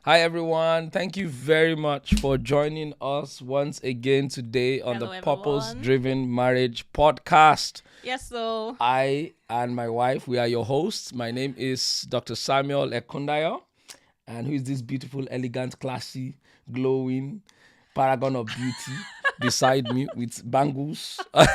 Hi everyone, thank you very much for joining us once again today on Hello, the Purpose everyone. Driven Marriage Podcast. Yes, so I and my wife, we are your hosts. My name is Dr. Samuel Ekundayo, and who is this beautiful, elegant, classy, glowing paragon of beauty beside me with bangles. we've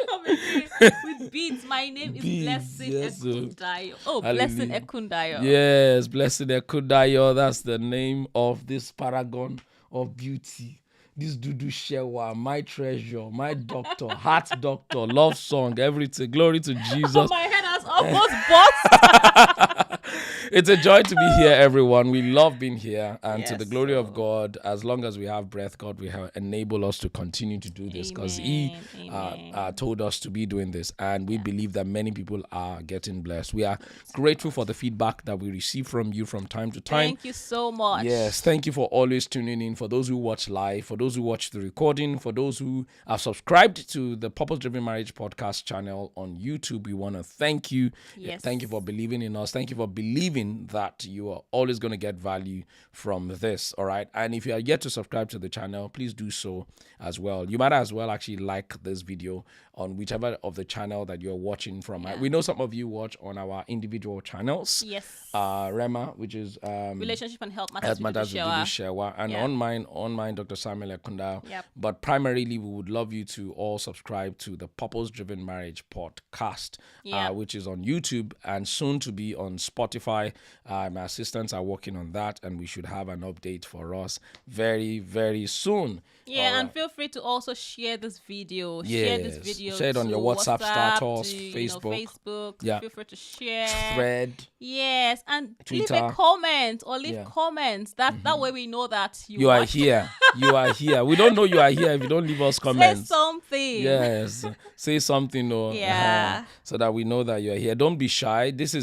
come again with beads. My name is Beads, Blessing yes. Ekundayo. Oh, Blessing Hallelujah. Ekundayo. Yes, Blessed Ekundayo. That's the name of this paragon of beauty. This Dudu Shewa, my treasure, my doctor, heart doctor, love song, everything. Glory to Oh, Jesus. my head has almost burst. It's a joy to be here, everyone. We love being here, and to the Yes, glory of so God, as long as we have breath, God will enable us to continue to do this because He amen. told us to be doing this, and we Yeah. believe that many people are getting blessed. We are grateful for the feedback that we receive from you from time to time. Thank you so much. Yes, thank you for always tuning in. For those who watch live, for those who watch the recording, for those who are subscribed to the Purpose Driven Marriage Podcast channel on YouTube, we want to thank you. Yes. Thank you for believing in us. Thank you for believing that you are always going to get value from this. All right. And if you are yet to subscribe to the channel, please do so as well. You might as well actually like this video on whichever of the channel that you're watching from. Yeah. We know some of you watch on our individual channels. Yes. Rema, which is Relationship and Health Health Matters with Matters with Dudu Shewa. Shewa, and Yeah. on mine, Dr. Samuel Ekundayo. Yep. But primarily, we would love you to all subscribe to the Purpose Driven Marriage Podcast, Yep. which is on YouTube and soon to be on Spotify. My assistants are working on that, and we should have an update for us very, very soon. Yeah, All and right. feel free to also share this video. Share this Yes. video. Share it on to your WhatsApp status, to, Facebook. Facebook. Yeah. Feel free to share. Thread. Yes, and leave Twitter. a comment or leave Yeah. comments. That way we know that You are watched. here. You are here. We don't know you are here if you don't leave us Say comments. something. Yes, say something, or Yeah. so that we know that you're here. Don't be shy. This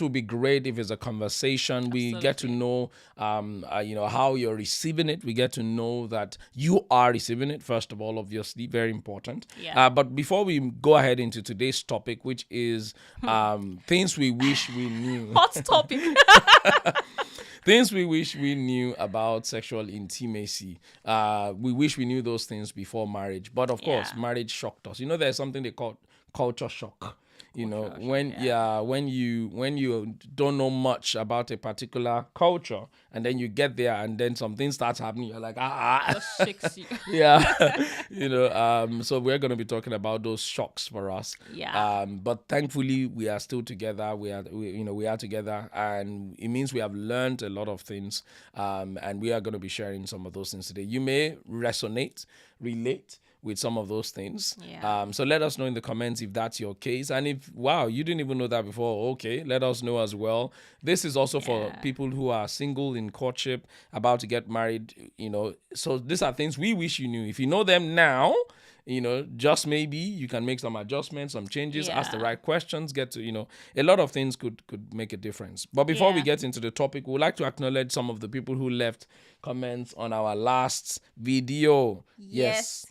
will be great if it's a conversation. We get to know, how you're receiving it. We get to know that you are receiving it. First of all, obviously, very important. Yeah. But before we go ahead into today's topic, which is things we wish we knew. Hot topic. Things we wish we knew about sexual intimacy. We wish we knew those things before marriage. But of course, Yeah. marriage shocked us. There's something they call culture shock. When you don't know much about a particular culture, and then you get there, and then something starts happening, you're like, Just shakes you. yeah. So we're going to be talking about those shocks for us. Yeah. But thankfully we are still together. We are together, and it means we have learned a lot of things, and we are going to be sharing some of those things today. You may relate with some of those things. Yeah. So let us know in the comments if that's your case, and if you didn't even know that before, okay, let us know as well. This is also for Yeah. people who are single, in courtship, about to get married. So these are things we wish you knew. If you know them now, just maybe you can make some adjustments, some changes, ask the Yeah. right questions, get to, a lot of things could make a difference. But before we Yeah. get into the topic, we'd like to acknowledge some of the people who left comments on our last video. Yes.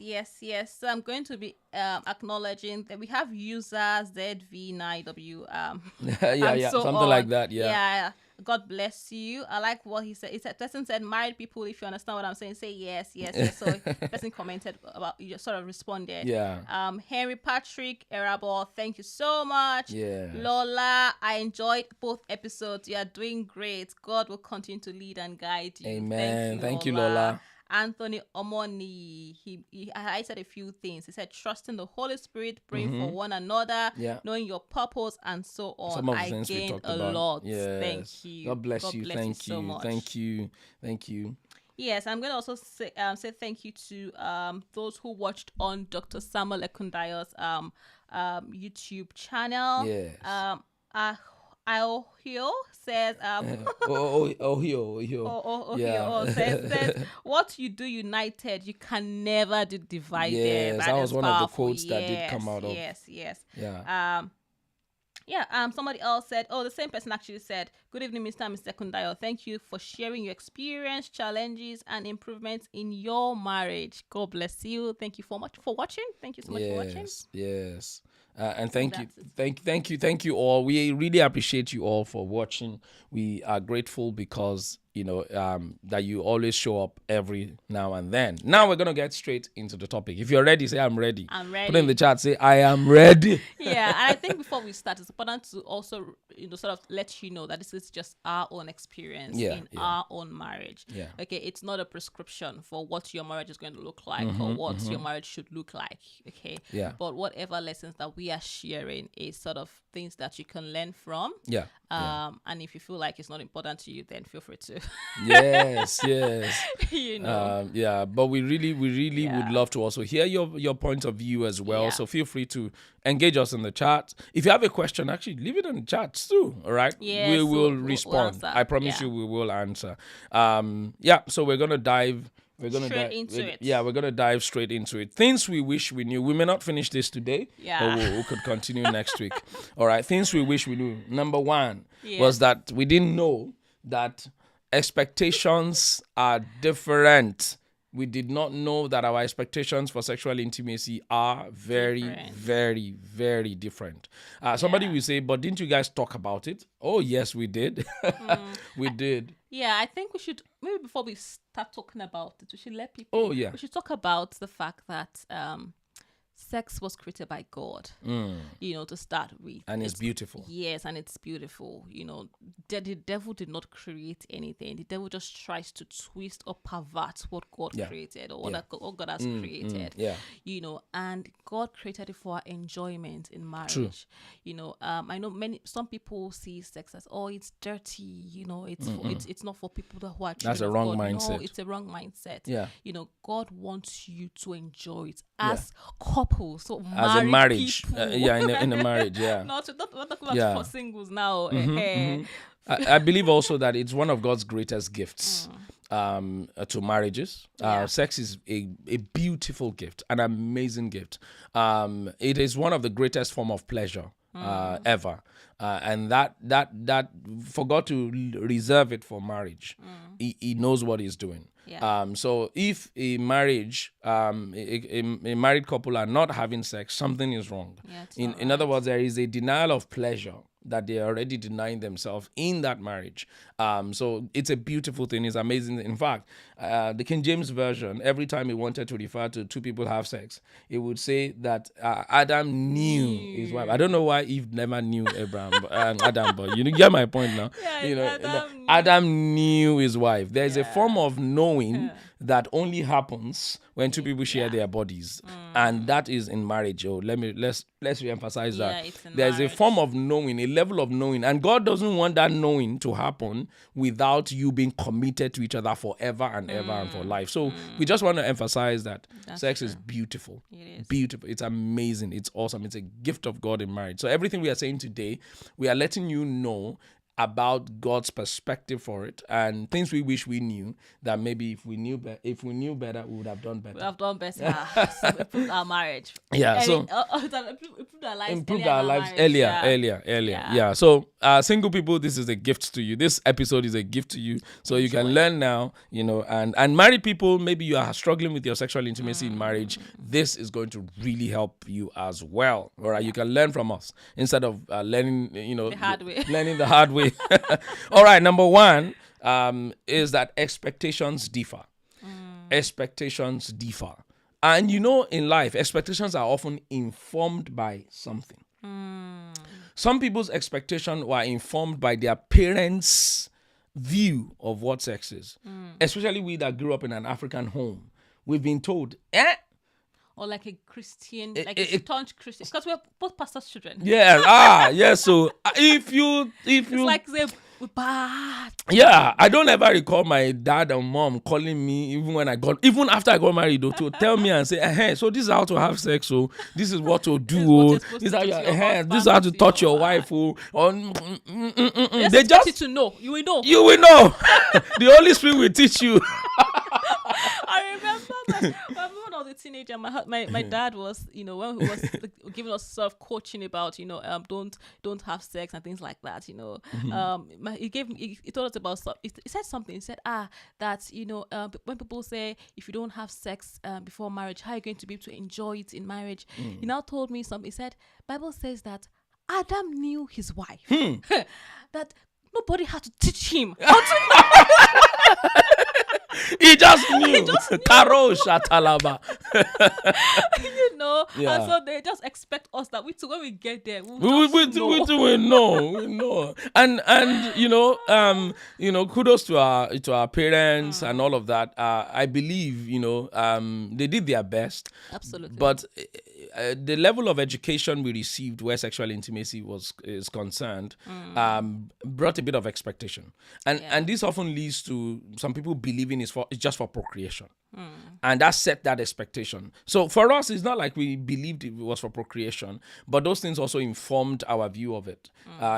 So I'm going to be acknowledging that we have users ZV9W Yeah, so something on. like that. Yeah. Yeah. God bless you. I like what he said. Person said, married people, if you understand what I'm saying, say yes. So person commented about, you just sort of responded. Yeah. Henry Patrick Erabor, thank you so much. Yeah. Lola, I enjoyed both episodes. You are doing great. God will continue to lead and guide you. Amen. Thank you, Lola. Anthony Omoni, he highlighted a few things. He said, trusting the Holy Spirit, praying for one another, Yeah. knowing your purpose, and so on. Some of the I things we gained talked a about. lot. Yes. Thank you. God bless you. Thank so you. much. Thank you. Yes, I'm going to also say thank you to those who watched on Dr. Samuel Ekundayo's YouTube channel. Yes. Aohio says Yeah. says what you do united you can never do divided. Yes, that was is one of the powerful. quotes that did come out of. Yes. Yeah. Somebody else said, the same person actually said, good evening, Mr. and Mr. Ekundayo. Thank you for sharing your experience, challenges, and improvements in your marriage. God bless you. Thank you so much for watching. Thank you so much for watching. Yes. And thank you all. We really appreciate you all for watching. We are grateful because that you always show up every now and then. Now we're gonna get straight into the topic. If you're ready, say I'm ready. I'm ready. Put in the chat, say I am ready. Yeah, and I think before we start, it's important to also sort of let you know that this is just our own experience in our own marriage. Yeah. Okay, it's not a prescription for what your marriage is going to look like or what your marriage should look like. Okay. Yeah. But whatever lessons that we are sharing is sort of things that you can learn from. Yeah. And if you feel like it's not important to you, then feel free to. Yes. But we really would love to also hear your point of view as well. Yeah. So feel free to engage us in the chat. If you have a question, actually leave it in the chat too. All right. Yes, we will we'll respond. answer. I promise you we will answer. So we're gonna dive. We're gonna Straight into it. Yeah, we're gonna dive straight into it. Things we wish we knew. We may not finish this today, Yeah. but we could continue next week. All right. Things we wish we knew. Number one Yes. was that we didn't know that expectations are different. We did not know that our expectations for sexual intimacy are very, Different. very, very different. Somebody will say, but didn't you guys talk about it? Oh, yes, we did. We did. Yeah, I think we should, maybe before we start talking about it, we should let people. Oh, yeah. We should talk about the fact that sex was created by God, to start with. And it's beautiful. Yes, and it's beautiful. The devil did not create anything. The devil just tries to twist or pervert what God created or what God has created. And God created it for our enjoyment in marriage. True. I know some people see sex as, it's dirty. It's not for people who are. That's a wrong mindset. No, it's a wrong mindset. Yeah. God wants you to enjoy it as couples. So as a marriage, in a marriage, not talking about for singles now. I believe also that it's one of God's greatest gifts to marriages. Sex is a beautiful gift, an amazing gift. It is one of the greatest form of pleasure ever. And that for God to reserve it for marriage, he knows what he's doing. Yeah. So if a marriage, a married couple are not having sex, something is wrong. Yeah, in other words, there is a denial of pleasure that they are already denying themselves in that marriage. So it's a beautiful thing. It's amazing. In fact, the King James Version, every time he wanted to refer to two people have sex, it would say that Adam knew his wife. I don't know why Eve never knew Adam, but you get my point now. Adam knew his wife. There's a form of knowing that only happens when two people share their bodies, and that is in marriage. Let's reemphasize that. There's a form of knowing, a level of knowing, and God doesn't want that knowing to happen without you being committed to each other forever and ever and for life. So we just want to emphasize that sex is beautiful. It is. Beautiful. It's amazing. It's awesome. It's a gift of God in marriage. So everything we are saying today, we are letting you know about God's perspective for it and things we wish we knew that maybe if we knew better, we would have done better. We have done better. So we improved our marriage. Yeah. So improved our lives earlier. Yeah. So single people, this is a gift to you. This episode is a gift to you. So you can learn now, and married people, maybe you are struggling with your sexual intimacy in marriage. This is going to really help you as well. All right. You can learn from us instead of learning, the hard way. Learning the hard way. All right, number one is that expectations differ. Expectations differ. And in life, expectations are often informed by something. Some people's expectations were informed by their parents' view of what sex is. Especially we that grew up in an African home. We've been told, or like a Christian, a staunch Christian, because we're both pastors' children. Yeah. So if you, it's like we're bad. Yeah, I don't ever recall my dad and mom calling me even after I got married to tell me and say, hey, so this is how to have sex. So this is what to do. This is how to touch your wife. They just to know. You will know. You will know. The Holy Spirit will teach you. I remember that one of the teenager, my dad was, when he was giving us sort of coaching about, don't have sex and things like that, he told us about he said something. He said, that, when people say if you don't have sex before marriage, how are you going to be able to enjoy it in marriage? He now told me something. He said, Bible says that Adam knew his wife, that nobody had to teach him how to He just knew. Karo Shatalaba. And so they just expect us that when we get there, we know. And kudos to our parents and all of that. I believe they did their best. Absolutely. But the level of education we received where sexual intimacy is concerned brought a bit of expectation, and this often leads to some people believing it's just for procreation, and that set that expectation. So for us, it's not like we believed it was for procreation, but those things also informed our view of it,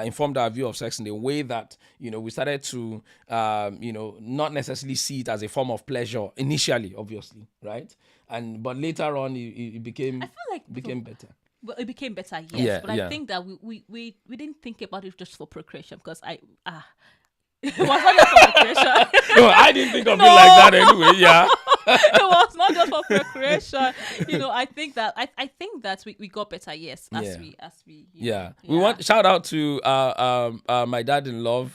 informed our view of sex in the way that we started to not necessarily see it as a form of pleasure initially, obviously, right? But later on, it became. I feel like became better. Well, it became better, yes. I think that we didn't think about it just for procreation, because it was not just for procreation. No, I didn't think of it like that anyway. Yeah. It was not just for procreation. I think that we got better, yes, as we we want shout out to my dad-in-law,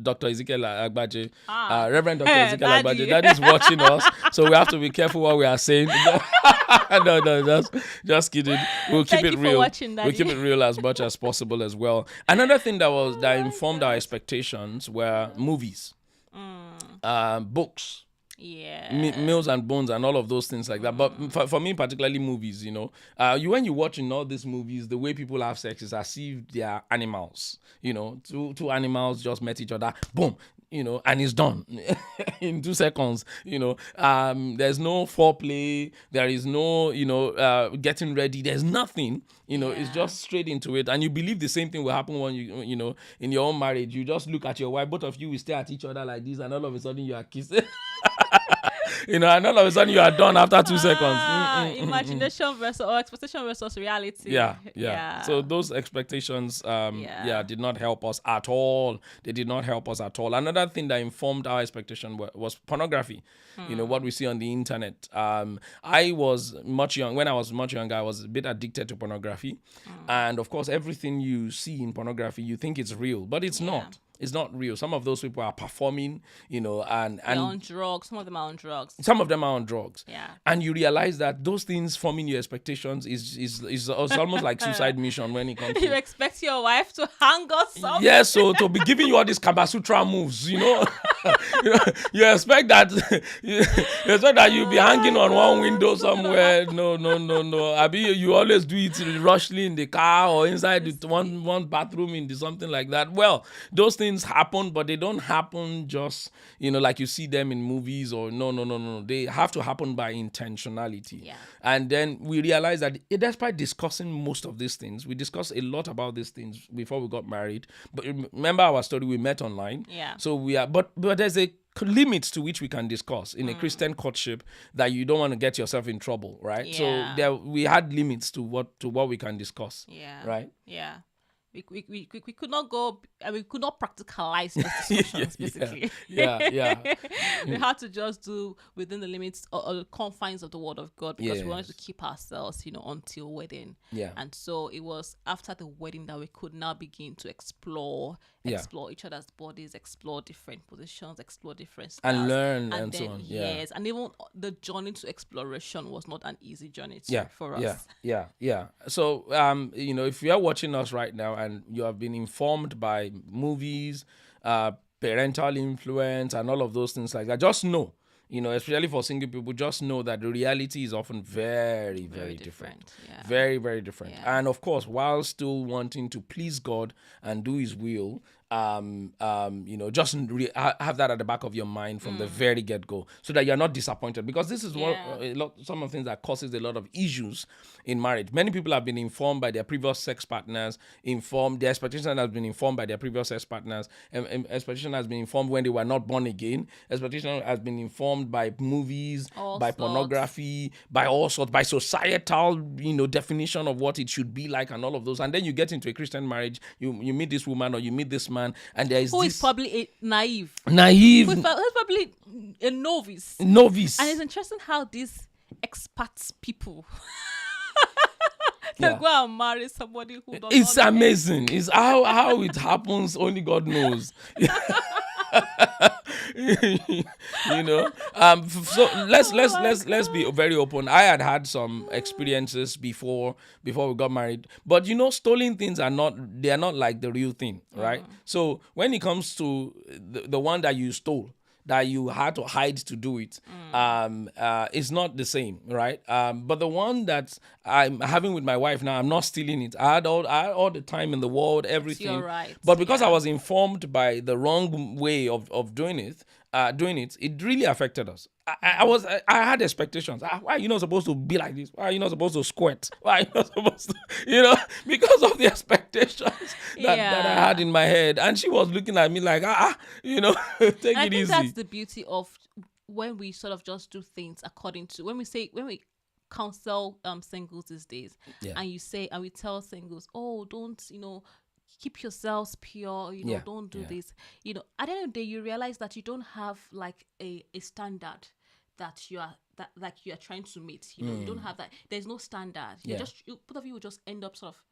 Dr. Ezekiel Agbaje, Reverend Dr. Ezekiel Agbaje. Daddy's watching us, so we have to be careful what we are saying. No, just kidding. We'll keep it real. We'll keep it real as much as possible as well. Another thing that informed our expectations were movies, books. Meals and Bones and all of those things like that. But for me, particularly movies, when you watch in all these movies, the way people have sex is as if they are animals. Two animals just met each other, boom, and it's done in 2 seconds. There's no foreplay, there is no getting ready, there's nothing. It's just straight into it, and you believe the same thing will happen when you in your own marriage. You just look at your wife, both of you will stare at each other like this, and all of a sudden you are kissing. And all of a sudden you are done after 2 seconds. Imagination versus expectation versus reality. Yeah. So those expectations, did not help us at all. They did not help us at all. Another thing that informed our expectation was pornography. What we see on the internet. I was much young. When I was much younger, I was a bit addicted to pornography. And of course, everything you see in pornography, you think it's real, but it's not. It's not real. Some of those people are performing, and they're on drugs. Some of them are on drugs. Some of them are on drugs. Yeah. And you realize that those things forming your expectations is almost like suicide mission when it comes to. You expect your wife to hang or something. Yes, so to be giving you all these Kama Sutra moves, you expect that you'll be hanging on one window somewhere. No. Abi, you always do it rushly in the car or inside the one bathroom in something like that. Well, those things happen, but they don't happen just like you see them in movies or no. They have to happen by intentionality. Yeah. And then we realize that despite discussing most of these things, we discussed a lot about these things before we got married. But remember our story, we met online. Yeah. So we are, but there's a limit to which we can discuss in a Christian courtship that you don't want to get yourself in trouble, right? Yeah. So we had limits to what we can discuss. Yeah. Right. Yeah. We could not go. We could not practicalize those discussions, basically. Yeah. We had to just do within the limits or the confines of the Word of God, because we wanted to keep ourselves, until wedding. Yeah. And so it was after the wedding that we could now begin to explore each other's bodies, explore different positions, explore different styles, and learn and so on. Yes, and even the journey to exploration was not an easy journey for us. Yeah. So if you are watching us right now and you have been informed by movies, parental influence, and all of those things like that, just know, especially for single people, just know that the reality is often very, very different. Yeah. Very, very different. Yeah. And of course, while still wanting to please God and do His will, just have that at the back of your mind from the very get-go, so that you're not disappointed, because this is some of the things that causes a lot of issues in marriage. Many people have been informed by their previous sex partners, their expectation has been informed by their previous sex partners, and expectation has been informed when they were not born again, expectation has been informed by movies, by pornography, by all sorts, by societal definition of what it should be like, and all of those. And then you get into a Christian marriage, you meet this woman or you meet this man, and there is who is probably naive, who's probably a novice, and it's interesting how these expats people can go and marry somebody who doesn't. It's amazing. It's how it happens, only God knows. So let's be very open. I had some experiences before we got married, but stolen things are not like the real thing, right? So when it comes to the one that you stole, that you had to hide to do it, it's not the same, right? But the one that I'm having with my wife now, I'm not stealing it. I had all the time in the world, everything. You're right. But because I was informed by the wrong way of doing it, it really affected us. I had expectations. Why are you not supposed to be like this? Why are you not supposed to squirt? Why are you not supposed to, because of the expectations that I had in my head. And she was looking at me like, take it easy. I think that's the beauty of when we sort of just do things according to, when we counsel singles these days, and we tell singles, don't, keep yourselves pure, don't do this. At the end of the day, you realize that you don't have like a standard that you are trying to meet. You don't have that. There's no standard. Both of you will just end up sort of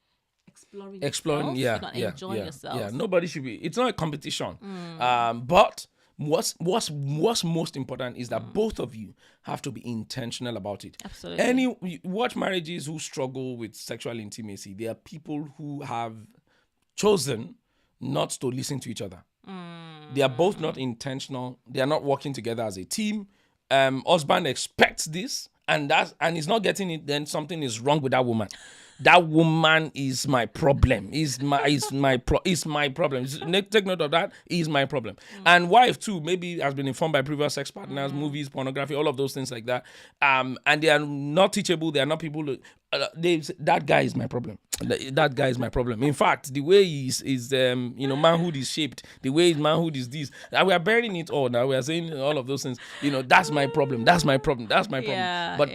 exploring yourself, enjoying yourself. Yeah, nobody should be. It's not a competition. But what's most important is that both of you have to be intentional about it. Absolutely. Watch marriages who struggle with sexual intimacy. There are people who have chosen not to listen to each other. They are both not intentional. They are not working together as a team. Husband expects this, and he's not getting it. Then something is wrong with that woman. That woman is my problem. Is my problem. Take note of that. Is my problem. And wife too, maybe has been informed by previous sex partners, movies, pornography, all of those things like that. And they are not teachable. They are not people. That guy is my problem. That guy is my problem. In fact, the way his manhood is shaped, the way his manhood is this. We are burying it all now. We are saying all of those things. That's my problem. That's my problem. That's my problem. But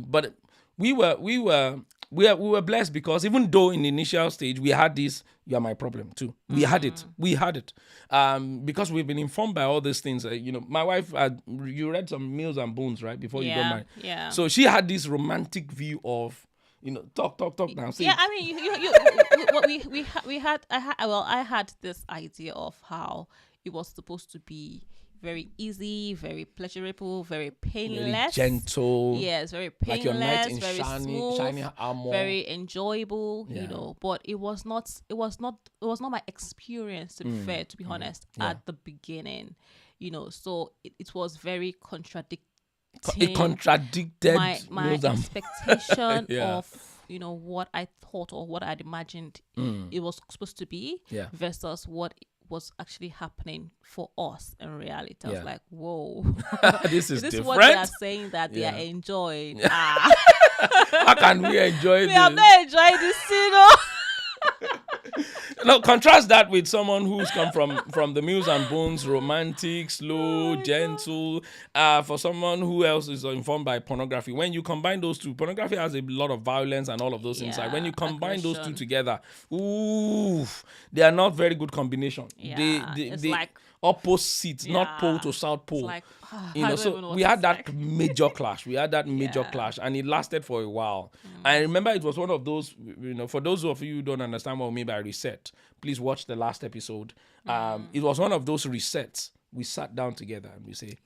but we were blessed, because even though in the initial stage we had this, you are my problem too. We had it. Because we've been informed by all these things. My wife, you read some Meals and Bones, right? Before you got married. Yeah. So she had this romantic view of, talk now. Yeah, I mean, I had this idea of how it was supposed to be very easy, very pleasurable, very painless, very gentle. Yes, very painless, like your knight in very smooth, shiny armor, very enjoyable. But it was not my experience, to be fair, to be honest, at the beginning. So it was very contradicting. It contradicted my expectation of what I thought or what I'd imagined it was supposed to be versus what was actually happening for us in reality. I was like, whoa, this is this different. What they are saying that they are enjoying. How can we enjoy this? I'm not enjoying this, No, contrast that with someone who's come from the Meals and Bones, romantic, slow, gentle. For someone who else is informed by pornography, when you combine those two, pornography has a lot of violence and all of those inside. When you combine those two together, they are not very good combination. They like opposite, not pole to south pole. Like, so we had that major clash. And it lasted for a while. I remember it was one of those, for those of you who don't understand what we mean by reset, please watch the last episode. It was one of those resets. We sat down together and we say,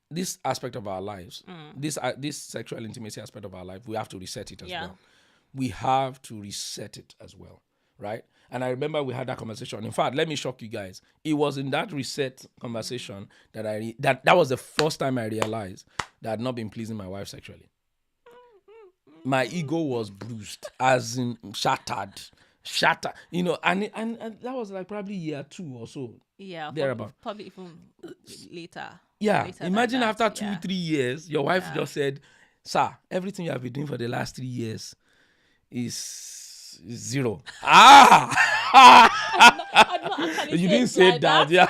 this aspect of our lives, this sexual intimacy aspect of our life, we have to reset it as well. We have to reset it as well, right? And I remember we had that conversation. In fact, let me shock you guys. It was in that reset conversation that that was the first time I realized that I had not been pleasing my wife sexually. My ego was bruised, as in shattered. shatter, you know, and that was like probably year 2 or so. Yeah, Thereabout. probably even later. Yeah, Later imagine than after that, 2-3 years, your wife Yeah. just said, "Sir, everything you have been doing for the last 3 years is zero." I did not actually You say didn't it say like that, yeah.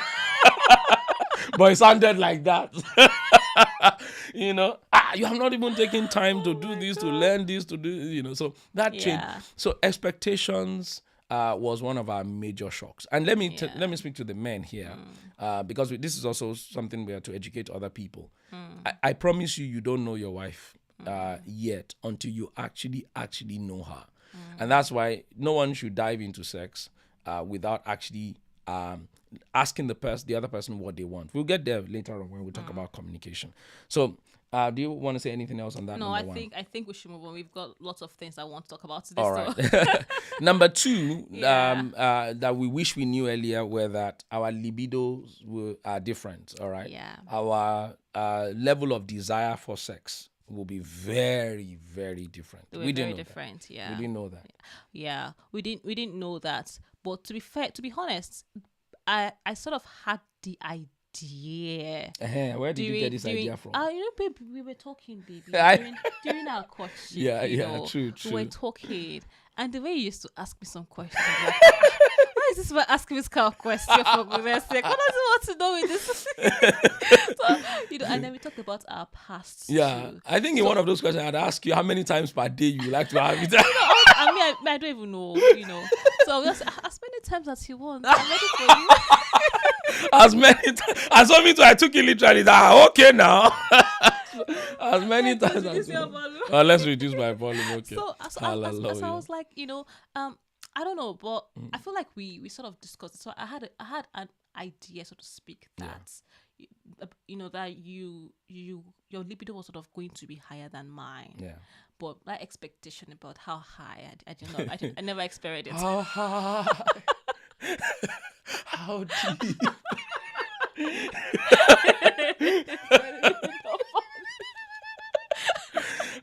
But it sounded like that. You know, you have not even taken time to do this, to learn this, to do, you know. So that changed. Yeah. So expectations was one of our major shocks. And let me let me speak to the men here, because this is also something we have to educate other people. I promise you, you don't know your wife yet until you actually know her, and that's why no one should dive into sex without actually asking the other person what they want. We'll get there later on when we talk about communication. So, do you want to say anything else on that? No, Number one? I think we should move on. We've got lots of things I want to talk about today. All right. Number 2, Yeah. that we wish we knew earlier were that our libidos are different. All right. Yeah. Our level of desire for sex will be very, very different. They were We very didn't know different. that. Yeah. We didn't know that. Yeah. We didn't know that. But to be fair, to be honest, I sort of had the idea. Where did you get this idea from? You know, babe, we were talking, baby, during our courtship. Yeah, true. We were talking, and the way you used to ask me some questions, like, why is this about asking me this kind of question for goodness sake? What does it want to know with this? So, you know, and then we talked about our past. Yeah, too. I think in one of those questions I'd ask you how many times per day you like to have it. I don't even know, you know. So I was just, as many times as you want. I'm ready for you. As many times as for me too, I took it literally that okay now. As many times as you want. Let's reduce my volume. Okay. So as I was like, you know, I don't know, but I feel like we sort of discussed it. So I had an idea, so to speak, that you know that your libido was sort of going to be higher than mine. Yeah. But that expectation about how high, I never experienced it. How high? How deep?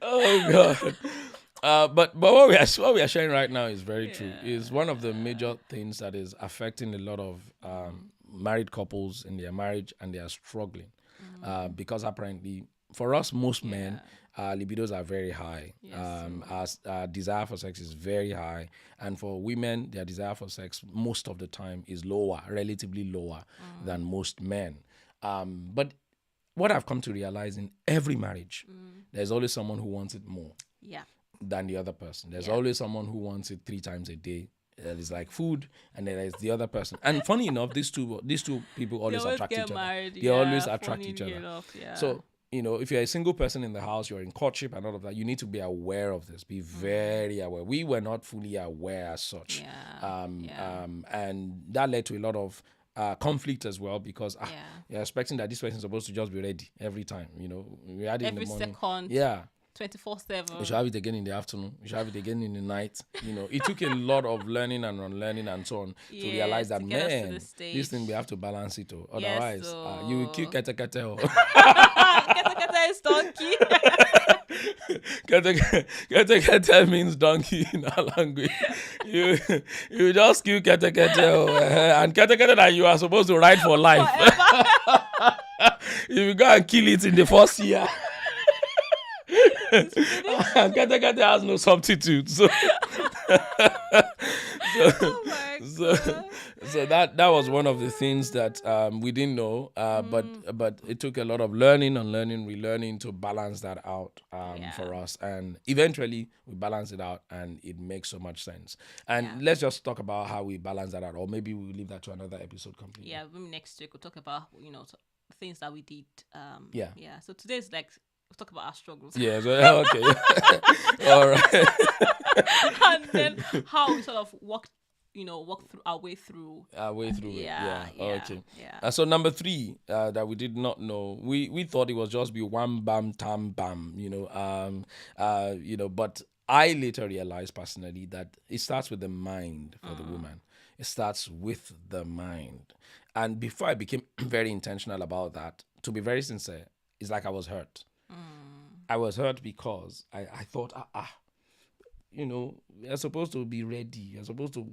Oh God. But what we are sharing right now is very true. Is one of the major things that is affecting a lot of married couples in their marriage, and they are struggling because apparently for us, most men, libidos are very high. Our desire for sex is very high, and for women, their desire for sex most of the time is lower, relatively lower than most men. But what I've come to realize, in every marriage, there's always someone who wants it more than the other person. There's always someone who wants it 3 times a day. That is like food, and then there's the other person. And funny enough, these two people always attract each other. They always attract each other. So, you know, if you're a single person in the house, you're in courtship and all of that, you need to be aware of this. Be very aware. We were not fully aware as such. And that led to a lot of conflict as well, because you're expecting that this person is supposed to just be ready every time. You know, we had it in the morning. Second. Yeah. 24/7. You should have it again in the afternoon. You should have it again in the night. You know, it took a lot of learning and unlearning and so on to realize that, man, this thing, we have to balance it. Otherwise, you will kill kete kete. Kete kete is donkey. Kete kete means donkey in our language. You just kill kete kete, and kete kete that you are supposed to ride for life. If you go and kill it in the first year, kete kete has no substitute. So that was one of the things that we didn't know, but it took a lot of learning, unlearning, relearning to balance that out for us, and eventually we balance it out, and it makes so much sense. And let's just talk about how we balance that out, or maybe we'll leave that to another episode completely. Yeah, maybe next week we'll talk about, you know, things that we did. Yeah. So today's like, we'll talk about our struggles. Yeah. So, okay. All right. And then how we sort of walk through our way through. Okay. So number 3 that we did not know, we thought it was just be wham bam tam bam, but I later realized personally that it starts with the mind for the woman. It starts with the mind. And before I became very intentional about that, to be very sincere, it's like I was hurt. I was hurt because I thought, you're supposed to be ready. You're supposed to,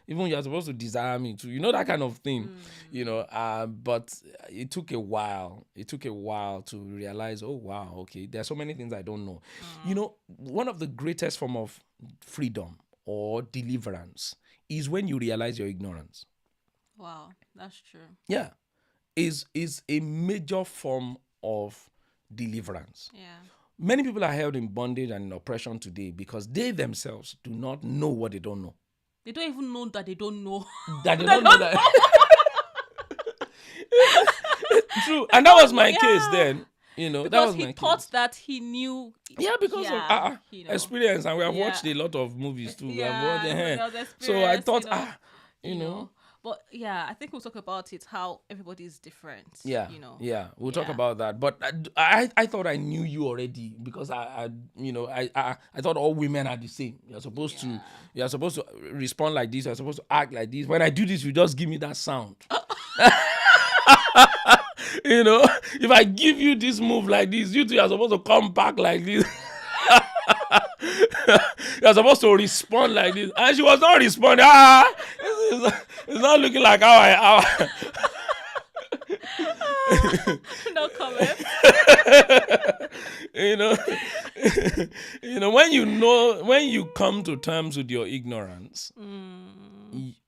even you're supposed to desire me too. That kind of thing, but it took a while. It took a while to realize, oh, wow, okay, there's so many things I don't know. One of the greatest form of freedom or deliverance is when you realize your ignorance. Wow, that's true. Yeah, is a major form of deliverance. Yeah. Many people are held in bondage and in oppression today because they themselves do not know what they don't know. They don't even know that they don't know. That they don't know that. True, and that was my case then. Because that was he my thought case. that he knew. Yeah, because of experience, and we have watched a lot of movies too. We have watched, so I thought, But yeah, I think we'll talk about it, how everybody is different. Yeah, we'll talk about that. But I thought I knew you already because I thought all women are the same. You're supposed to respond like this. You're supposed to act like this. When I do this, you just give me that sound. If I give you this move like this, you two are supposed to come back like this. You're supposed to respond like this, and she was not responding. It's not looking like how I. No comment. When you come to terms with your ignorance,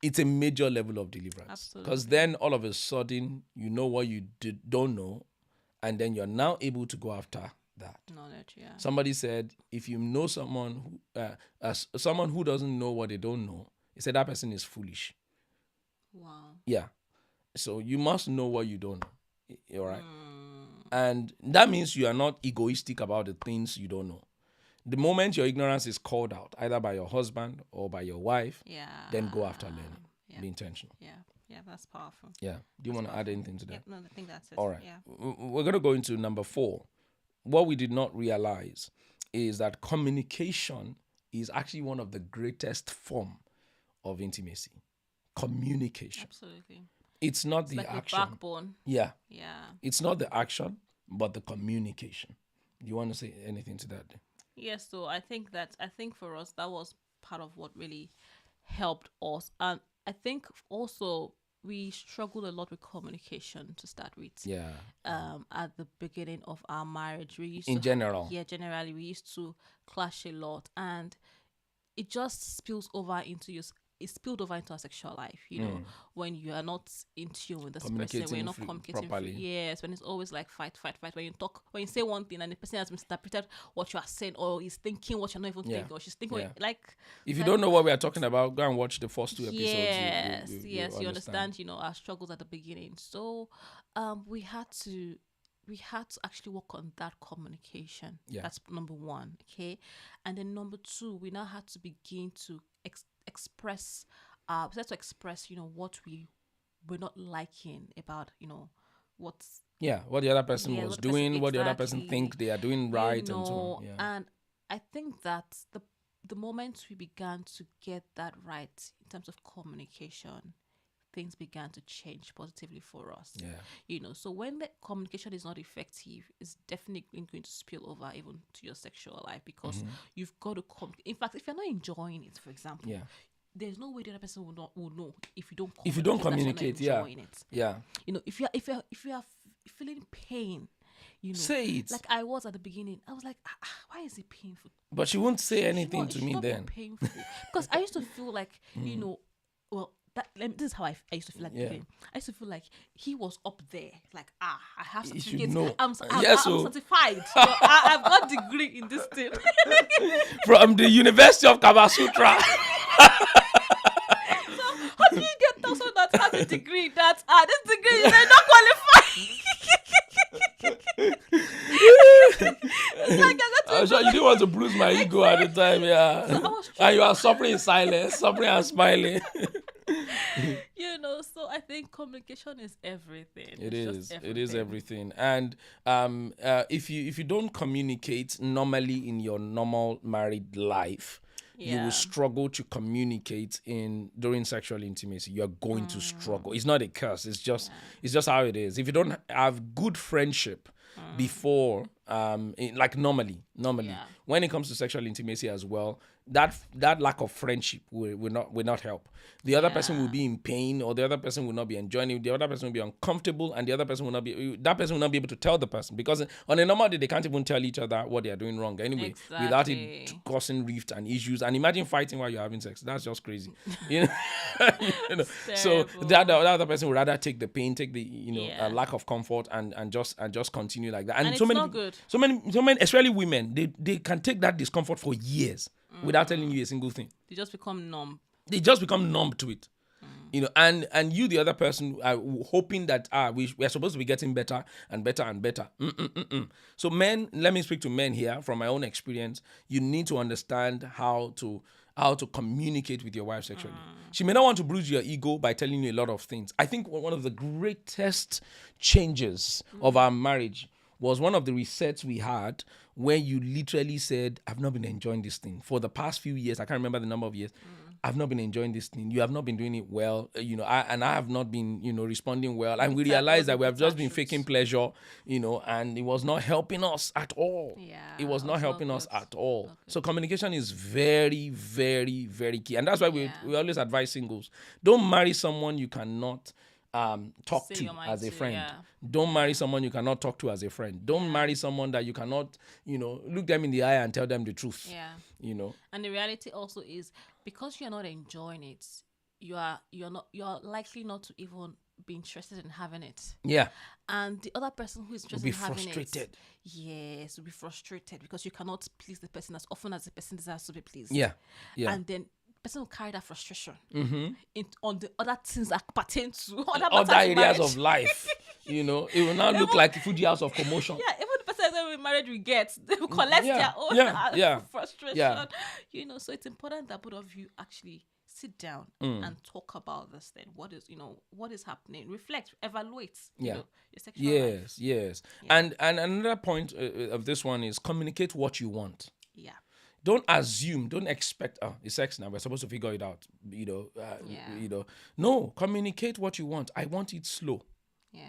it's a major level of deliverance. Because then all of a sudden you know what you don't know, and then you're now able to go after that knowledge. Yeah. Somebody said, if you know someone who doesn't know what they don't know, he said that person is foolish. Wow. Yeah. So you must know what you don't know. All right. And that means you are not egoistic about the things you don't know. The moment your ignorance is called out, either by your husband or by your wife, then go after learning. Yeah. Be intentional. Yeah, that's powerful. Yeah. Do you want to add anything to that? No, I think that's it. All right. Yeah. We're going to go into number 4. What we did not realize is that communication is actually one of the greatest form of intimacy. Communication. Absolutely. It's not the like action. The backbone. Yeah. Yeah. It's not the action, but the communication. Do you want to say anything to that? Yes. So I think for us, that was part of what really helped us. And I think also we struggled a lot with communication to start with. Yeah. At the beginning of our marriage, we used generally we used to clash a lot, and it just spilled over into our sexual life, when you are not in tune with this person, when you're not communicating properly. Yes, when it's always like fight. When you say one thing and the person has misinterpreted what you are saying, or is thinking what you're not even thinking, or she's thinking if you don't know what we are talking about, go and watch the first 2 episodes. Yes, you understand, our struggles at the beginning. So we had to actually work on that communication. That's number 1. Okay. And then number 2, we now had to begin to express what we were not liking about, what the other person was doing, what the other person think they are doing right, and so on. Yeah. And I think that the moment we began to get that right in terms of communication, things began to change positively for us. So when the communication is not effective, it's definitely going to spill over even to your sexual life, because you've got to in fact, if you're not enjoying it, for example, there's no way the other person will know if you don't communicate. If you are feeling pain, say it. Like I was at the beginning, I was like, why is it painful? But she won't say anything to me then. Painful, because I used to feel like this is how I used to feel like. I used to feel like he was up there, like I have certificates. I'm certified. I've got degree in this thing from the University of Kabasutra. So how do you get those that have a degree that this degree is not qualified? I'm sure you didn't want to bruise my ego at the time, and you are suffering in silence, suffering and smiling. So I think communication is everything. It is everything. And if you don't communicate normally in your normal married life, you will struggle to communicate during sexual intimacy. You're going to struggle. It's not a curse. It's just how it is. If you don't have good friendship before like normally. Yeah. When it comes to sexual intimacy as well, that lack of friendship will not help. The other person will be in pain, or the other person will not be enjoying it. The other person will be uncomfortable, and the other person will not be able to tell the person, because on a normal day they can't even tell each other what they are doing wrong anyway, without it causing rift and issues. And imagine fighting while you're having sex. That's just crazy. you know. So the other person would rather take the pain, take the lack of comfort, and just continue like that. And it's so many, not good. so many, especially women, they can take that discomfort for years without telling you a single thing. They just become numb. They just become numb to it. And you, the other person, are hoping that we are supposed to be getting better and better and better. So men, let me speak to men here from my own experience. You need to understand how to communicate with your wife sexually. She may not want to bruise your ego by telling you a lot of things. I think one of the greatest changes of our marriage was one of the resets we had, where you literally said, I've not been enjoying this thing for the past few years. I can't remember the number of years. I've not been enjoying this thing. You have not been doing it well. I have not been, responding well. And we realized that we have just been faking pleasure, and it was not helping us at all. Yeah, it was not helping us at all. So communication is very, very, very key. And that's why we always advise singles. Don't marry someone you cannot talk to as a friend. Don't marry someone you cannot talk to as a friend. Don't marry someone that you cannot, look them in the eye and tell them the truth. And the reality also is, because you're not enjoying it, you're likely not to even be interested in having it. Yeah. And the other person who is interested will in having frustrated. it, yes, will be frustrated, because you cannot please the person as often as the person desires to be pleased. Yeah. And then person will carry that frustration on the other things that pertain to other areas of life. It will now look like a Fuji house of commotion. Yeah, even the person that we married will get, they will collect their own frustration. So it's important that both of you actually sit down and talk about this thing. What is happening? Reflect, evaluate. Your sexual life. Yes. And another point of this one is communicate what you want. Yeah. Don't assume, don't expect, it's sex now, we're supposed to figure it out. No, communicate what you want. I want it slow. Yeah.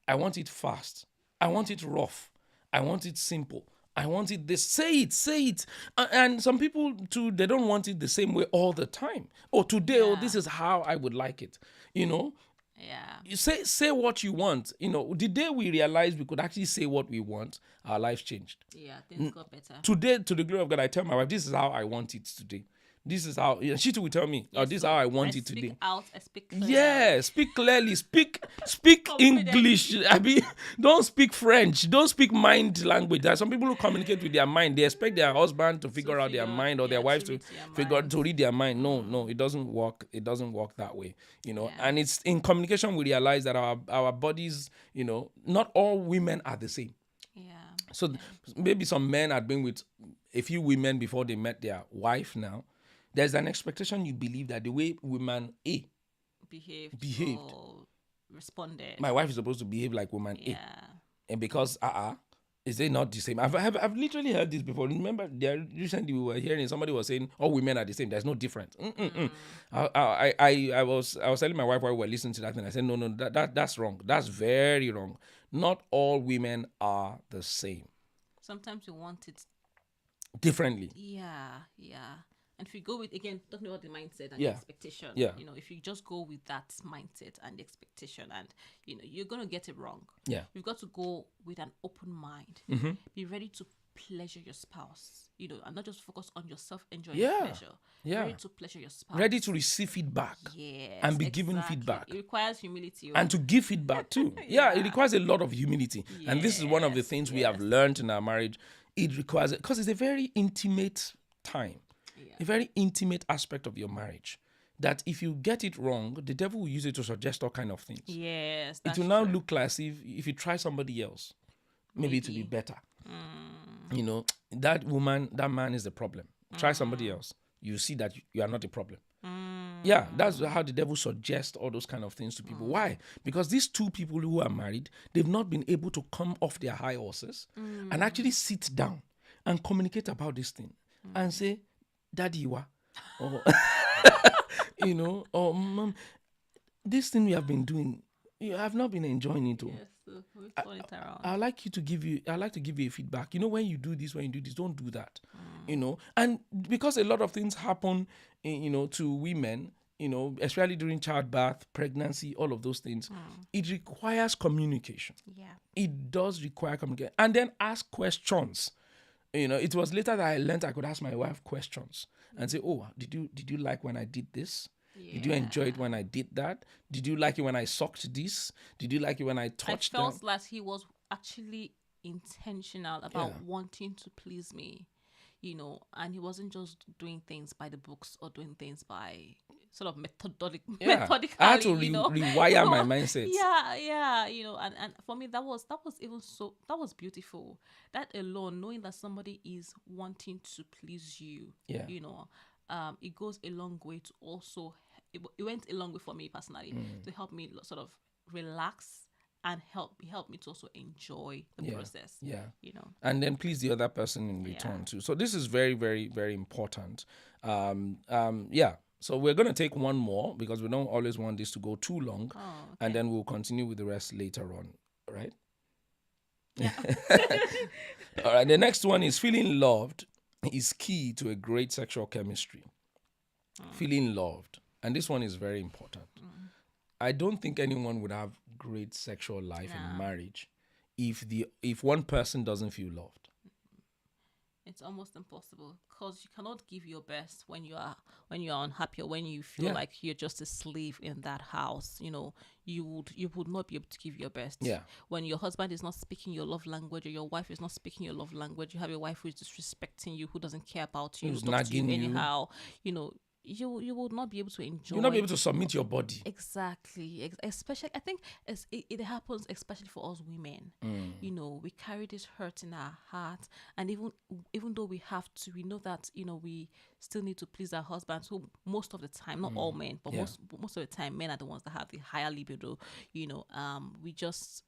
I want it fast. I want it rough. I want it simple. I want it this. Say it. And some people too, they don't want it the same way all the time. Today, this is how I would like it. Yeah. You say what you want. The day we realized we could actually say what we want, our lives changed. Yeah, things got better. Today, to the glory of God, I tell my wife, this is how I want it today. This is how she too will tell me, this is how I want it today. Speak clearly. Yeah, speak clearly. Speak English. Don't speak French. Don't speak mind language. There are some people who communicate with their mind. They expect their husband to figure out their mind, or their wife to read their mind. No, it doesn't work. It doesn't work that way. And it's in communication we realize that our bodies, not all women are the same. Yeah. So maybe some men had been with a few women before they met their wife now. There's an expectation you believe that the way woman A behaved or responded, my wife is supposed to behave like woman A. And because is they not the same? I've literally heard this before. Remember, recently we were hearing somebody was saying all women are the same. There's no difference. I was telling my wife while we were listening to that, and I said no, that's wrong. That's very wrong. Not all women are the same. Sometimes you want it differently. Yeah. And if you go with, again, talking about the mindset and the expectation, if you just go with that mindset and the expectation, and, you're going to get it wrong. Yeah. You've got to go with an open mind. Be ready to pleasure your spouse, and not just focus on yourself enjoying pleasure. Yeah. Ready to pleasure your spouse. Ready to receive feedback. Yes. And be given feedback. It requires humility. And to give feedback too. It requires a lot of humility. Yes. And this is one of the things we have learned in our marriage. It requires it because it's a very intimate time. A very intimate aspect of your marriage, that if you get it wrong, the devil will use it to suggest all kind of things. Yes, it will now look like as if you try somebody else, maybe it will be better. That woman, that man is the problem. Try somebody else. You see that you are not a problem. Yeah, that's how the devil suggests all those kind of things to people. Why? Because these two people who are married, they've not been able to come off their high horses and actually sit down and communicate about this thing and say, Daddy, or mom, this thing we have been doing, I've not been enjoying it. Yes, we turn it around. I like to give you a feedback. When you do this, don't do that. And because a lot of things happen, to women, especially during childbirth, pregnancy, all of those things, it requires communication. Yeah. It does require communication. And then ask questions. It was later that I learned I could ask my wife questions and say, oh, did you like when I did this? Yeah. Did you enjoy it when I did that? Did you like it when I sucked this? Did you like it when I touched I felt like he was actually intentional about wanting to please me, and he wasn't just doing things by the books or doing things by sort of methodically. I had to rewire my mindset. Yeah, and for me that was beautiful. That alone, knowing that somebody is wanting to please you, it goes a long way to also. It went a long way for me personally to help me sort of relax and help me to also enjoy the process. Yeah. And then please the other person in return too. So this is very, very, very important. So we're going to take one more because we don't always want this to go too long. Oh, okay. And then we'll continue with the rest later on. Right? Yeah. All right. The next one is feeling loved is key to a great sexual chemistry. Feeling loved. And this one is very important. I don't think anyone would have great sexual life in marriage if one person doesn't feel loved. It's almost impossible because you cannot give your best when you are unhappy or when you feel like you're just a slave in that house. You would not be able to give your best. Yeah. When your husband is not speaking your love language or your wife is not speaking your love language, you have a wife who is disrespecting you, who doesn't care about you, who's talks to you nagging anyhow. You will not be able to enjoy. You'll not be able to submit your body. Exactly. Especially, I think it happens especially for us women. We carry this hurt in our heart, and even though we have to, we know that we still need to please our husbands. Who most of the time, not all men, but most of the time, men are the ones that have the higher libido. We just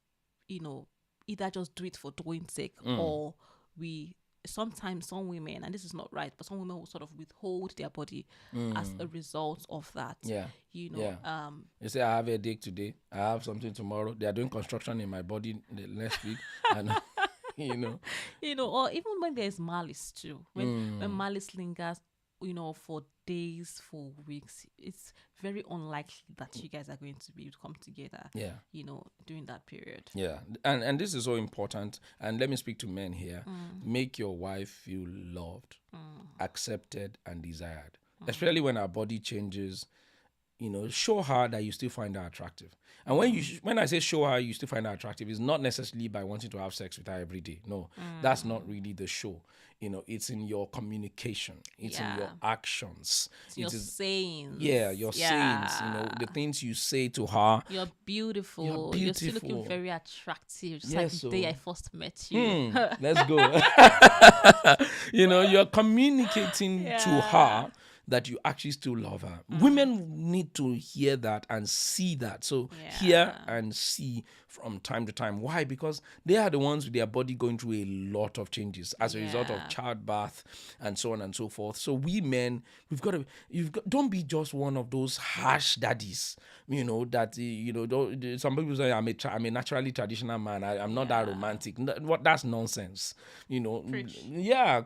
either just do it for doing sake, or we. Sometimes some women, and this is not right, but some women will sort of withhold their body as a result of that. You say, I have a headache today, I have something tomorrow. They are doing construction in my body the next week, and or even when there's malice too, when malice lingers, for days, for weeks, it's very unlikely that you guys are going to be able to come together. During that period. And this is so important. And let me speak to men here. Make your wife feel loved, accepted, and desired. Especially when our body changes. Show her that you still find her attractive. And when I say show her you still find her attractive, it's not necessarily by wanting to have sex with her every day. No, that's not really the show. It's in your communication. It's in your actions. It's your sayings. Yeah, your sayings. The things you say to her. You're beautiful. You're still looking very attractive. Just like the day I first met you. Let's go. You're communicating to her that you actually still love her. Women need to hear that and see that. So hear and see from time to time. Why? Because they are the ones with their body going through a lot of changes as a result of childbirth and so on and so forth. So we men, don't be just one of those harsh daddies, that, some people say I'm a naturally traditional man. I'm not that romantic. That's nonsense. Preach.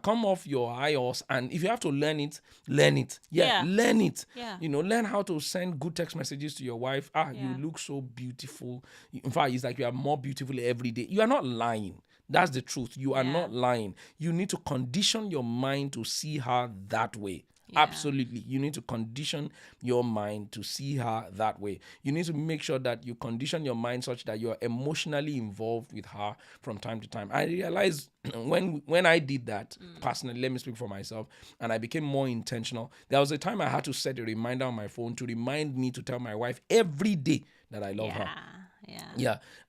Come off your high horse, and if you have to learn it, learn it. Learn it. Learn how to send good text messages to your wife. You look so beautiful. In fact, it's like you are more beautiful every day. You are not lying. That's the truth. You are not lying. You need to condition your mind to see her that way. Absolutely. You need to condition your mind to see her that way. You need to make sure that you condition your mind such that you're emotionally involved with her from time to time. I realized when I did that, personally, let me speak for myself, and I became more intentional. There was a time I had to set a reminder on my phone to remind me to tell my wife every day that I love her.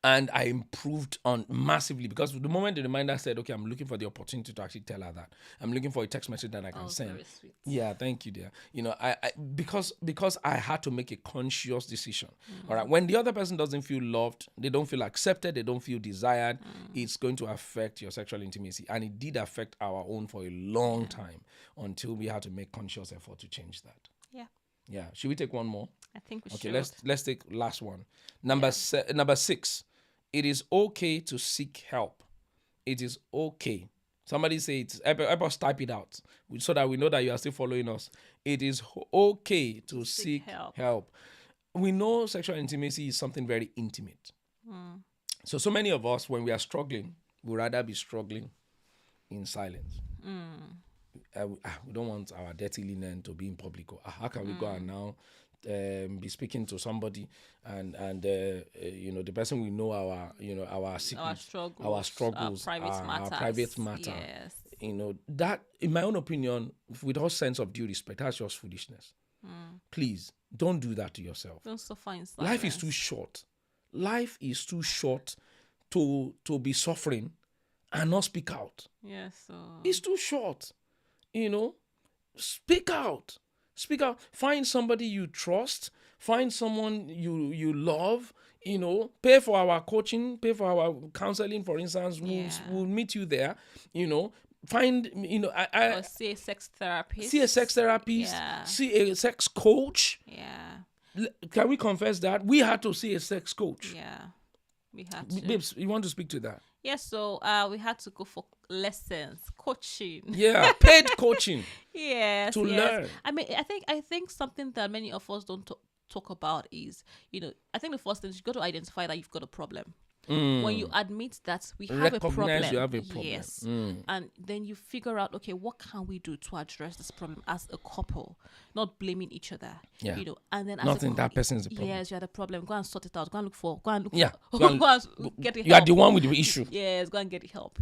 And I improved on massively because the moment the reminder said, okay, I'm looking for the opportunity to actually tell her that. I'm looking for a text message that I can send. Very sweet. Yeah, thank you, dear. I because I had to make a conscious decision. All right. When the other person doesn't feel loved, they don't feel accepted, they don't feel desired, it's going to affect your sexual intimacy. And it did affect our own for a long time until we had to make conscious effort to change that. Yeah. Should we take one more? I think we Okay, should. let's take last one. Number 6. It is okay to seek help. It is okay. Somebody say it. Help us type it out so that we know that you are still following us. It is okay to seek help. We know sexual intimacy is something very intimate. So many of us, when we are struggling, we'd rather be struggling in silence. We don't want our dirty linen to be in public. How can we go and now be speaking to somebody and the person we know our secrets, our struggles, our private matter. Yes. That, in my own opinion, with all sense of due respect, that's just foolishness. Please don't do that to yourself. Don't suffer in silence. Life is too short. Life is too short to be suffering and not speak out. Yes. It's too short. Speak out. Speak out. Find somebody you trust. Find someone you love. Pay for our coaching, pay for our counseling, for instance. We'll meet you there. Find, or see a sex therapist. See a sex therapist. Yeah. See a sex coach. Yeah. Can we confess that? We had to see a sex coach. Yeah. We had to. Babes, you want to speak to that? Yes, so we had to go for lessons, coaching. Yeah, paid coaching. Yes. To learn. I mean, I think something that many of us don't talk about is, I think the first thing is you got to identify that you've got a problem. When you admit that we have a problem, you have a problem. Yes, and then you figure out, okay, what can we do to address this problem as a couple, not blaming each other. Yeah. And then not in that person's the problem. Yes, you are the problem. Go and sort it out. Go and look for. Go and look. Yeah. For, go and get the help. You are the one with the issue. Yes, go and get help.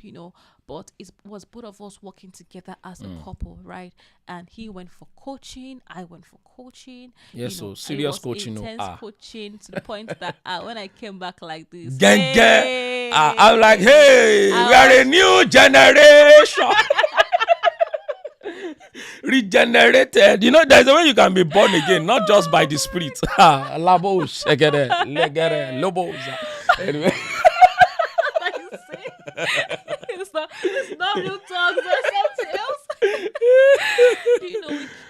But it was both of us working together as a couple, right? And he went for coaching. I went for coaching. Yes, so serious coaching. Intense coaching to the point that when I came back like this, I'm like, hey, we are a new generation. Regenerated. There's a way you can be born again, not just by the spirit. Labos, lobos. Anyway. It's not real talks or something else.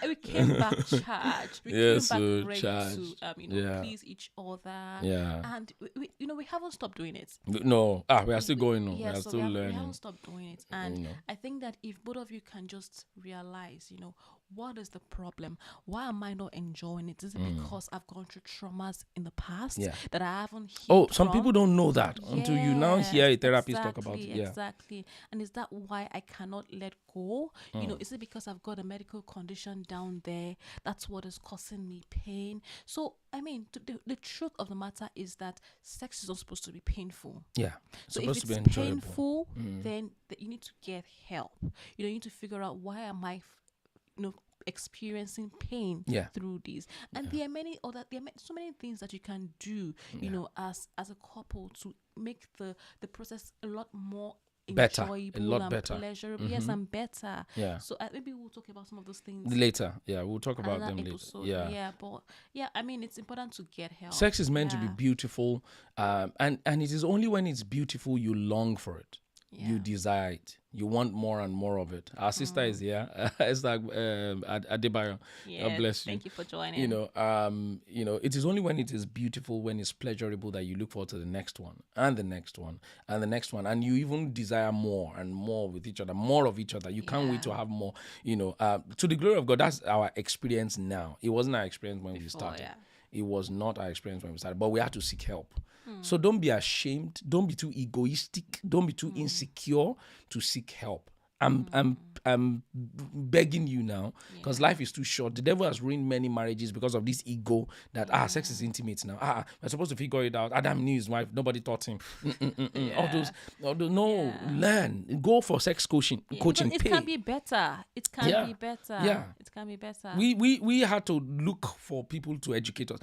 We came back charged. We came back ready to please each other. Yeah. And we haven't stopped doing it. No. We are still going on. Yeah, we are still learning. We haven't stopped doing it. And I think that if both of you can just realize, what is the problem? Why am I not enjoying it? Is it because I've gone through traumas in the past that I haven't healed some from? people don't know that until you now hear a therapist talk about it. Yeah. Exactly. And is that why I cannot let go? Is it because I've got a medical condition down there? That's what is causing me pain. So, I mean, the truth of the matter is that sex is not supposed to be painful. Yeah. So if it's painful, then you need to get help. You need to figure out, why am I experiencing pain through this? And there are so many things that you can do, as a couple, to make the process a lot more better, enjoyable, a lot and better, pleasurable. Yes, and better. Yeah. So maybe we'll talk about some of those things later. Yeah, we'll talk about them episode. later. Yeah, but I mean, it's important to get help. Sex is meant to be beautiful, and it is only when it's beautiful you long for it. You desire it. You want more and more of it. Our sister is here. It's like Adebayo. God bless you. Thank you for joining. It is only when it is beautiful, when it's pleasurable, that you look forward to the next one and the next one and the next one, and you even desire more and more with each other, more of each other. You can't wait to have more. To the glory of God, that's our experience now. It wasn't our experience when we started. Yeah. It was not our experience when we started, but we had to seek help. So don't be ashamed. Don't be too egoistic. Don't be too insecure to seek help. I'm begging you now, because life is too short. The devil has ruined many marriages because of this ego that sex is intimate now. We're supposed to figure it out. Adam knew his wife. Nobody taught him. Learn. Go for sex coaching. It can be better. It can be better. Yeah. It can be better. We had to look for people to educate us.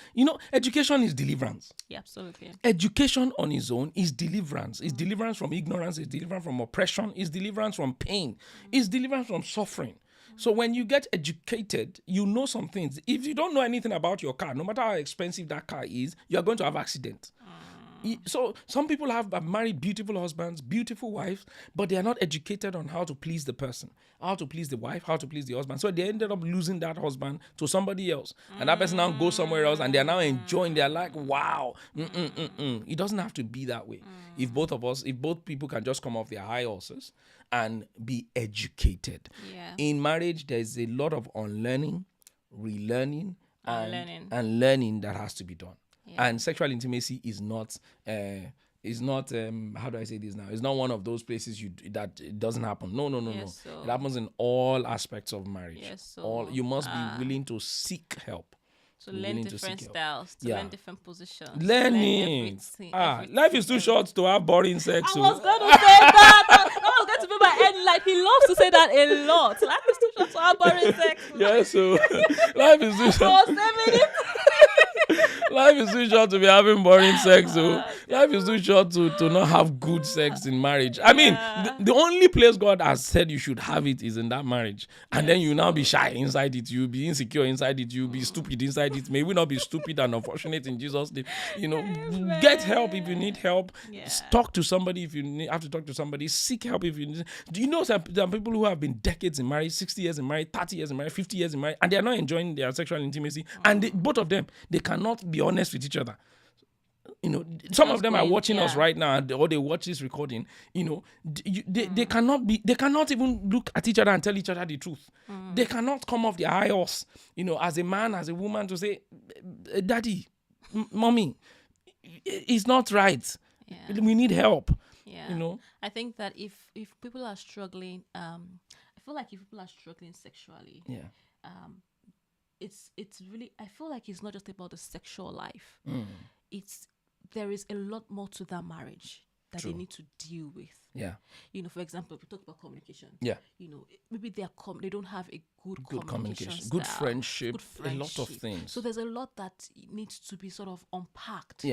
Education is deliverance. Yeah, absolutely. Education on its own is deliverance. It's deliverance from ignorance. It's deliverance from oppression. It's deliverance from pain. It's deliverance from suffering. So when you get educated, you know some things. If you don't know anything about your car, no matter how expensive that car is, you are going to have accident. So some people have married beautiful husbands, beautiful wives, but they are not educated on how to please the person, how to please the wife, how to please the husband. So they ended up losing that husband to somebody else. And that person now goes somewhere else and they are now enjoying. They're like, wow. It doesn't have to be that way. If both people can just come off their high horses and be educated. In marriage, there's a lot of unlearning, relearning, and learning that has to be done. And sexual intimacy is not how do I say this now? It's not one of those places that it doesn't happen. No. So it happens in all aspects of marriage. So you must be willing to seek help. To learn different styles, to learn different positions. Learning. Life is too short to have boring sex. I was going to say that. That was going to be my end. Like, he loves to say that a lot. Life is too short to have boring sex. Yeah, so life is too short. Life is too short to be having boring sex. So life is too short to not have good sex in marriage. I mean, the only place God has said you should have it is in that marriage. And then you now be shy inside it. You'll be insecure inside it. You'll be stupid inside it. May we not be stupid and unfortunate in Jesus' name. Get help if you need help. Talk to somebody if you have to talk to somebody. Seek help if you need. Do you know there are people who have been decades in marriage, 60 years in marriage, 30 years in marriage, 50 years in marriage, and they are not enjoying their sexual intimacy. And both of them, they cannot be honest with each other. Some of them are watching us right now, or they watch this recording. They cannot even look at each other and tell each other the truth. They cannot come off their high horse, as a man, as a woman, to say, "Daddy, mommy, it's not right. We need help." I think that if people are struggling, I feel like if people are struggling sexually, it's really, I feel like it's not just about the sexual life. There is a lot more to that marriage that they need to deal with. For example, if we talk about communication. Maybe they don't have a good communication style, good friendship, a lot of things. So there's a lot that needs to be sort of unpacked.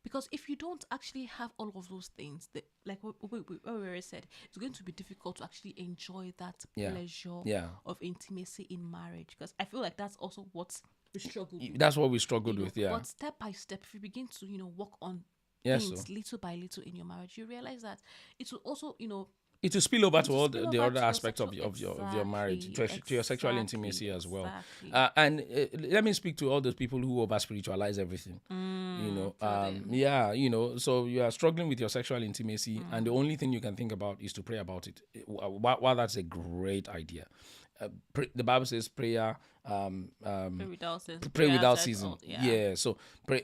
Because if you don't actually have all of those things, like what we already said, it's going to be difficult to actually enjoy that pleasure of intimacy in marriage. Because I feel like that's also what we struggle with. That's what we struggled with. But step by step, if you begin to work on things little by little in your marriage, you realize that it will also it will spill over to all the other aspects of your marriage, to your sexual intimacy as well. And let me speak to all those people who over spiritualize everything. So you are struggling with your sexual intimacy, and the only thing you can think about is to pray about it. While that's a great idea. The Bible says prayer. Pray without ceasing. So pray.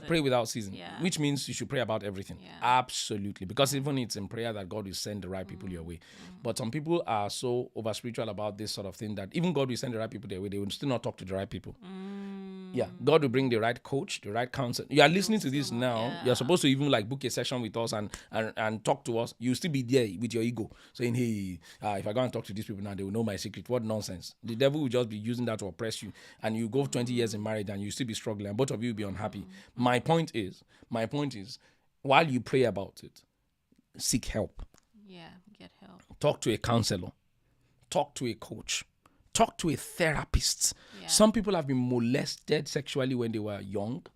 Pray without ceasing. Which means you should pray about everything. Absolutely, because even it's in prayer that God will send the right people your way. But some people are so over spiritual about this sort of thing that even God will send the right people their way, they will still not talk to the right people. God will bring the right coach, the right counselor. You are listening to this now. You're supposed to even book a session with us and talk to us. You'll still be there with your ego saying, hey, if I go and talk to these people now, they will know my secret. What nonsense. The devil will just be using that to oppress you. And you go 20 years in marriage and you still be struggling and both of you will be unhappy. My point is, while you pray about it, seek help. Get help. Talk to a counselor. Talk to a coach. Talk to a therapist. Some people have been molested sexually when they were young.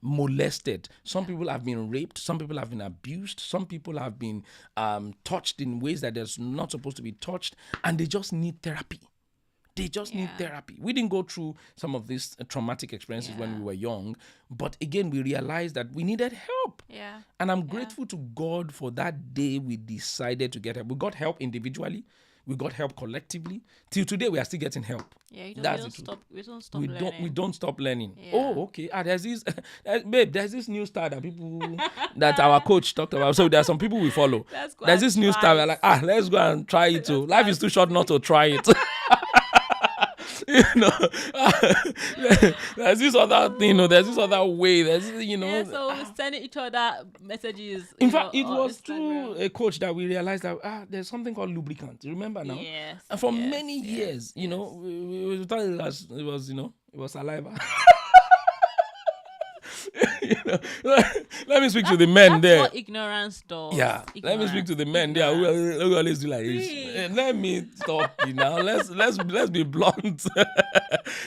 Molested. Some people have been raped. Some people have been abused. Some people have been touched in ways that they're not supposed to be touched. And they just need therapy. They just need therapy. We didn't go through some of these traumatic experiences when we were young. But again, we realized that we needed help. And I'm grateful to God for that day we decided to get help. We got help individually. We got help collectively. Till today, we are still getting help. We don't stop learning. We don't stop learning. Oh, okay. There's this, babe. There's this new style that people that our coach talked about. So there are some people we follow. There's this new style. We're like, let's go and try it too. Life is too short not to try it. There's this other thing, there's this other way, so we're sending each other messages. In fact, it was through a coach that we realized that there's something called lubricant. You remember now? And for many years, we thought it was saliva. Let me speak to the men that's there. what ignorance does. Yeah, let me speak to the men there who always do like this. Let me talk you now. Let's be blunt.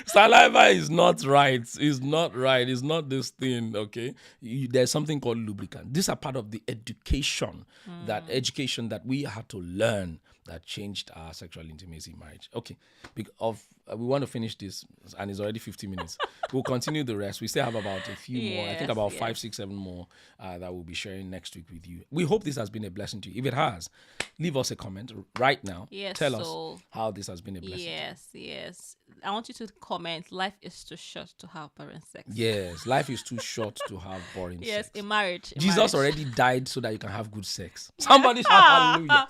Saliva is not right. It's not right. It's not this thing. Okay, there's something called lubricant. These are part of the education that we had to learn that changed our sexual intimacy in marriage. Okay, we want to finish this, and it's already 50 minutes. We'll continue the rest. We still have about a few more. I think about 5, 6, 7 more that we'll be sharing next week with you. We hope this has been a blessing to you. If it has, leave us a comment right now. Yes, tell us how this has been a blessing. Yes. I want you to comment. Life is too short to have boring sex. Yes, life is too short to have boring sex. Yes, in marriage. Jesus already died so that you can have good sex. Somebody shout hallelujah.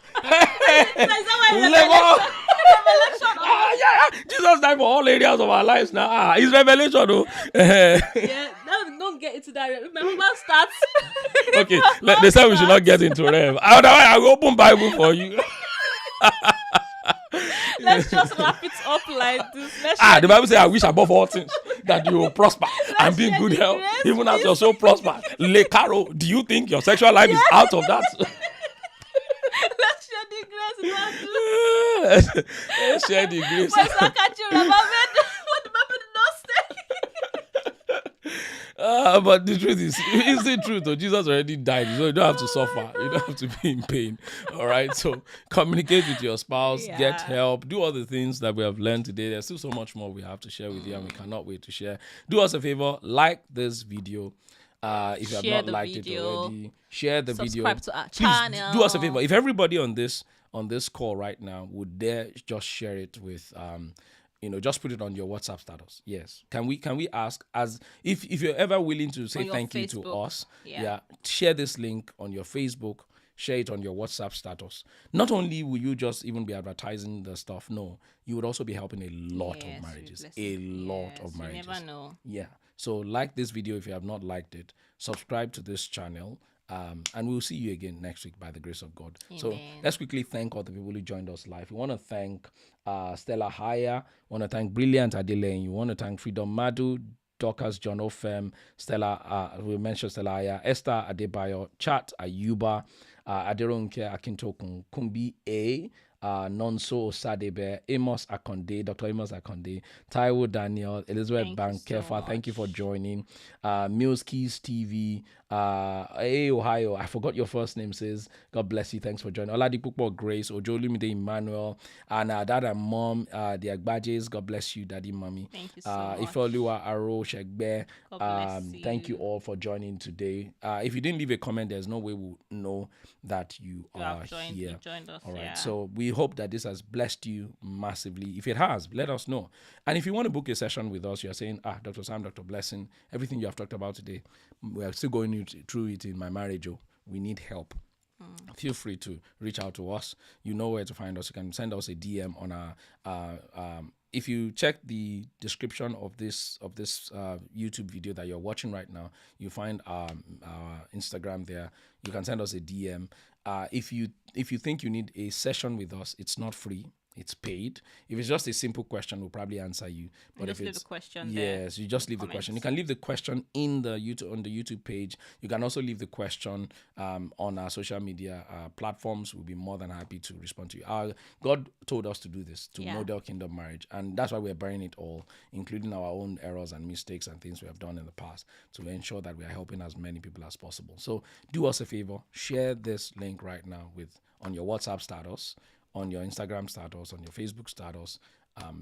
Jesus died for all areas of our lives now. It's revelation though. Don't get into that. Remember, starts. Okay, they said we should not get into rev. Otherwise, I will open Bible for you. Let's just wrap it up like this. The Bible says, I wish above all things that you will prosper and be in good health, even as your soul prosper. Le Caro, do you think your sexual life is out of that? Let's share the grace. Let's share the grace. But the truth is, it's the truth though. Jesus already died, so you don't have to suffer. You don't have to be in pain. All right. So communicate with your spouse, get help, do all the things that we have learned today. There's still so much more we have to share with you, and we cannot wait to share. Do us a favor, like this video. If you have not liked it already, share the video. Subscribe to our channel. Do us a favor. If everybody on this call right now would dare just share it with just put it on your WhatsApp status. Yes. Can we ask, as if you're ever willing to say thank you to us, share this link on your Facebook, share it on your WhatsApp status. Not only will you just even be advertising the stuff, no, you would also be helping a lot of marriages. A lot of marriages. You never know. Yeah. So like this video if you have not liked it. Subscribe to this channel. And we'll see you again next week by the grace of God. Amen. So let's quickly thank all the people who joined us live. We want to thank Stella Haya. We want to thank Brilliant Adelaine. We want to thank Freedom Madu, Dorcas John Ofem, Stella, we mentioned Stella Haya, Esther Adebayo, Chat Ayuba, Aderonke Akintokun, Kumbi A, Nonso Osadebe, Amos Akonde, Dr. Amos Akonde, Taiwo Daniel, Elizabeth Bankefa, thank you for joining. Mills Keys TV, Ohio, I forgot your first name, says, God bless you, thanks for joining. Oladipupo Grace, Ojolumide Emmanuel, and Dad and Mom, the Agbajes, God bless you, Daddy, Mommy. Thank you so much. Ifeoluwa Aro Shegbe, thank you all for joining today. If you didn't leave a comment, there's no way we'll know that you are here. You joined us, all right, so we hope that this has blessed you massively. If it has, let us know. And if you want to book a session with us, you're saying, Dr. Sam, Dr. Blessing, everything you have talked about today, we are still going through it in my marriage. We need help. Feel free to reach out to us. You know where to find us. You can send us a DM on our if you check the description of this YouTube video that you're watching right now, you find our Instagram there. You can send us a DM. If you think you need a session with us, it's not free. It's paid. If it's just a simple question, we'll probably answer you. But if it's leave the question, yes, you just leave the question. You can leave the question on the YouTube page. You can also leave the question on our social media platforms. We'll be more than happy to respond to you. God told us to do this, to model kingdom marriage, and that's why we're bearing it all, including our own errors and mistakes and things we have done in the past, to ensure that we are helping as many people as possible. So do us a favor, share this link right now on your WhatsApp status, on your Instagram status, on your Facebook status.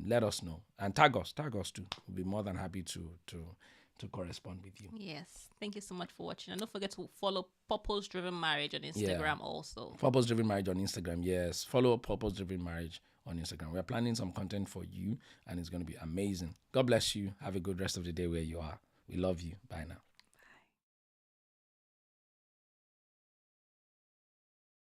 Let us know and tag us too. We'll be more than happy to correspond with you. Yes, thank you so much for watching, and don't forget to follow Purpose Driven Marriage on Instagram also. Purpose Driven Marriage on Instagram. Yes, follow Purpose Driven Marriage on Instagram. We're planning some content for you, and it's going to be amazing. God bless you. Have a good rest of the day where you are. We love you. Bye now.